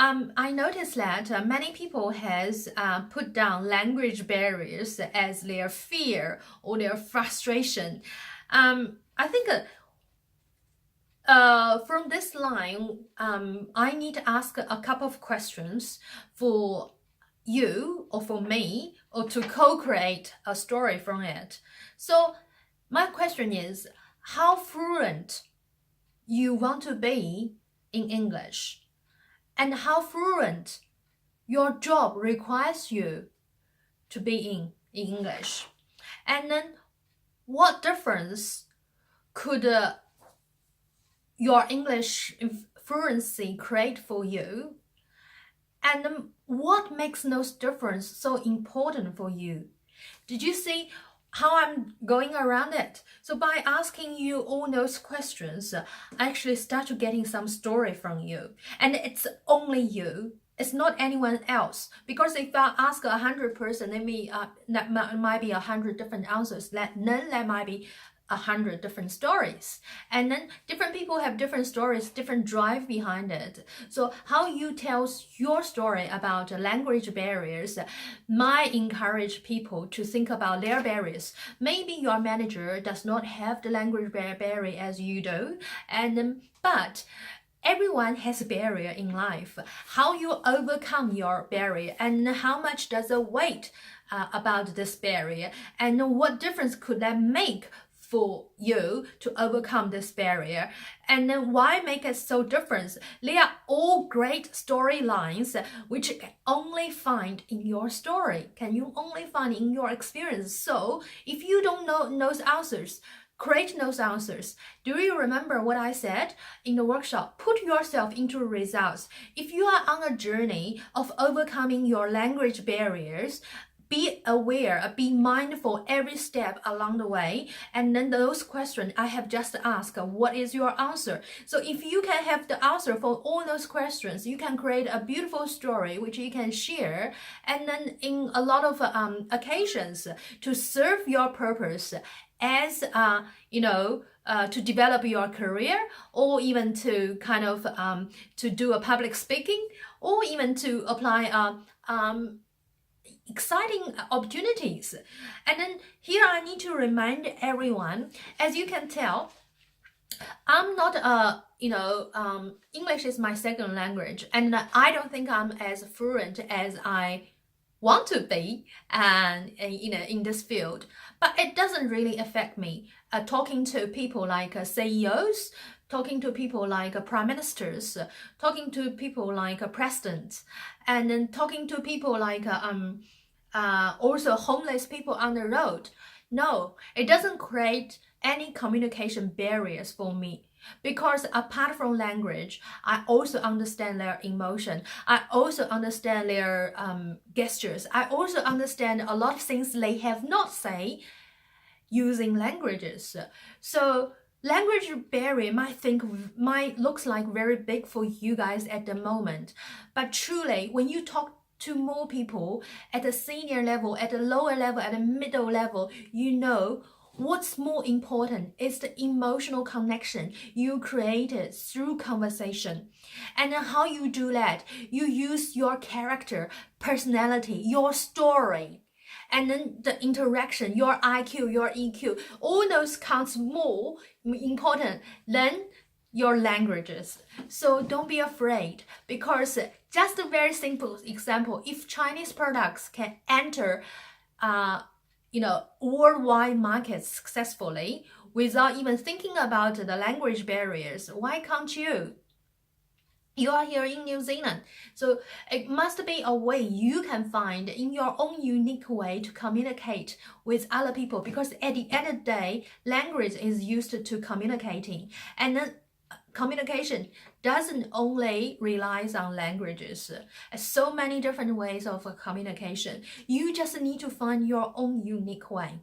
I noticed that many people has put down language barriers as their fear or their frustration. I think from this line, I need to ask a couple of questions for you or for me or to co-create a story from it. So my question is, how fluent you want to be in English? And how fluent your job requires you to be in English. And then what difference could your English fluency create for you? And what makes those difference so important for you? Did you see how I'm going around it? So by asking you all those questions, I actually start to getting some story from you. And it's only you. It's not anyone else. Because if I ask 100 person, that might be 100 different answers. Then there might be 100 different stories, and then different people have different stories, different drive behind it. So how you tell your story about language barriers might encourage people to think about their barriers. Maybe your manager does not have the language barrier as you do, but everyone has a barrier in life. How you overcome your barrier, and how much does it weight about this barrier, and what difference could that make for you to overcome this barrier? And then why make it so different? They are all great storylines which you can only find in your story, can you only find in your experience. So if you don't know those answers, create those answers. Do you remember what I said in the workshop? Put yourself into results. If you are on a journey of overcoming your language barriers, be aware, be mindful every step along the way. And then those questions I have just asked, what is your answer? So if you can have the answer for all those questions, you can create a beautiful story which you can share. And then in a lot of occasions to serve your purpose as, to develop your career, or even to kind of to do a public speaking, or even to apply exciting opportunities. And then here I need to remind everyone, as you can tell, I'm not English is my second language, and I don't think I'm as fluent as I want to be, and in this field. But it doesn't really affect me. Talking to people like CEOs, talking to people like prime ministers, talking to people like presidents, and then talking to people like also homeless people on the road. No, it doesn't create any communication barriers for me. Because apart from language, I also understand their emotion. I also understand their gestures. I also understand a lot of things they have not say using languages. So language barrier might looks like very big for you guys at the moment. But truly, when you talk to more people at the senior level, at the lower level, at the middle level, you know what's more important is the emotional connection you created through conversation. And then how you do that, you use your character, personality, your story, and then the interaction, your IQ, your EQ, all those counts more important than your languages. So don't be afraid, because just a very simple example, if Chinese products can enter worldwide markets successfully without even thinking about the language barriers, why can't you? You are here in New Zealand, so it must be a way you can find in your own unique way to communicate with other people, because at the end of the day, language is used to communicating. And then communication doesn't only rely on languages. So many different ways of communication. You just need to find your own unique way.